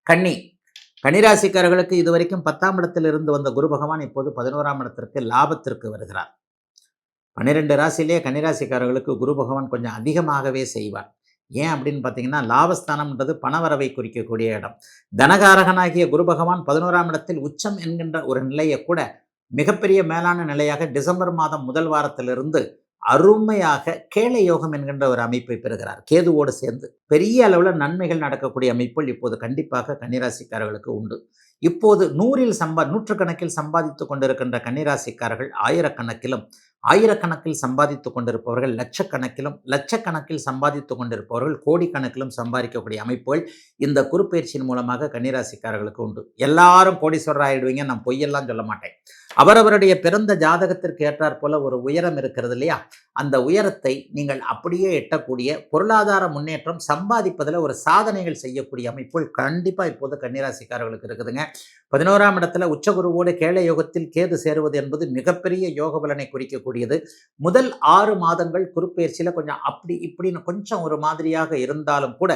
கன்னி கன்னிராசிக்காரர்களுக்கு இதுவரைக்கும் 10ஆம் இடத்தில் இருந்து வந்த குரு பகவான் இப்போது 11ஆம் இடத்திற்கு லாபத்திற்கு வருகிறார். 12 ராசியிலே கன்னிராசிக்காரர்களுக்கு குரு பகவான் கொஞ்சம் அதிகமாகவே செய்வார். ஏன் அப்படின்னு பார்த்தீங்கன்னா, லாபஸ்தானம்ன்றது பணவரவை குறிக்கக்கூடிய இடம். தனகாரகனாகிய குரு பகவான் 11ஆம் இடத்தில் உச்சம் என்கின்ற ஒரு நிலையை கூட மிகப்பெரிய மேலான நிலையாக டிசம்பர் மாதம் முதல் வாரத்திலிருந்து அருமையாக கேளை யோகம் என்கின்ற ஒரு அமைப்பை பெறுகிறார். கேதுவோடு சேர்ந்து பெரிய அளவில் நன்மைகள் நடக்கக்கூடிய அமைப்புகள் இப்போது கண்டிப்பாக கன்னிராசிக்காரர்களுக்கு உண்டு. இப்போது நூற்றுக்கணக்கில் சம்பாதித்துக் கொண்டிருக்கின்ற கன்னிராசிக்காரர்கள் ஆயிரக்கணக்கில் சம்பாதித்துக் கொண்டிருப்பவர்கள் லட்சக்கணக்கில் சம்பாதித்துக் கொண்டிருப்பவர்கள் கோடிக்கணக்கிலும் சம்பாதிக்கக்கூடிய அமைப்புகள் இந்த குருப்பெயர்ச்சியின் மூலமாக கன்னிராசிக்காரர்களுக்கு உண்டு. எல்லாரும் கோடீஸ்வரர் ஆயிடுவீங்க, நான் பொய்யெல்லாம் சொல்ல மாட்டேன். அவரவருடைய பிறந்த ஜாதகத்திற்கு ஏற்றாற் போல ஒரு உயரம் இருக்கிறது இல்லையா, அந்த உயரத்தை நீங்கள் அப்படியே எட்டக்கூடிய பொருளாதார முன்னேற்றம், சம்பாதிப்பதில் ஒரு சாதனைகள் செய்யக்கூடிய அமைப்புகள் கண்டிப்பாக இப்போது கன்னிராசிக்காரர்களுக்கு இருக்குதுங்க. 11ஆம் இடத்துல உச்சகுருவோடு கேளை யோகத்தில் கேது சேருவது என்பது மிகப்பெரிய யோக பலனை குறிக்கக்கூடியது. முதல் 6 மாதங்கள் குருப்பெயர்ச்சியில் கொஞ்சம் அப்படி இப்படின்னு கொஞ்சம் ஒரு மாதிரியாக இருந்தாலும் கூட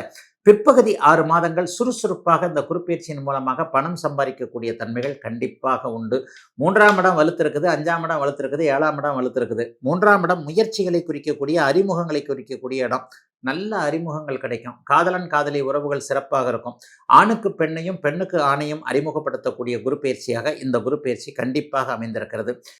பிற்பகுதி 6 மாதங்கள் சுறுசுறுப்பாக இந்த குருப்பெயர்ச்சியின் மூலமாக பணம் சம்பாதிக்கக்கூடிய தன்மைகள் கண்டிப்பாக உண்டு. 3ஆம் இடம் வலுத்திருக்குது, 5ஆம் இடம் வலுத்திருக்குது, 7ஆம் இடம் வலுத்திருக்குது. 3ஆம் இடம் முயற்சிகளை குறிக்கக்கூடிய, அறிமுகங்களை குறிக்கக்கூடிய இடம். நல்ல அறிமுகங்கள் கிடைக்கும். காதலன் காதலி உறவுகள் சிறப்பாக இருக்கும். ஆணுக்கு பெண்ணையும் பெண்ணுக்கு ஆணையும் அறிமுகப்படுத்தக்கூடிய குருப்பெயர்ச்சியாக இந்த குருப்பெயர்ச்சி கண்டிப்பாக அமைந்திருக்கிறது.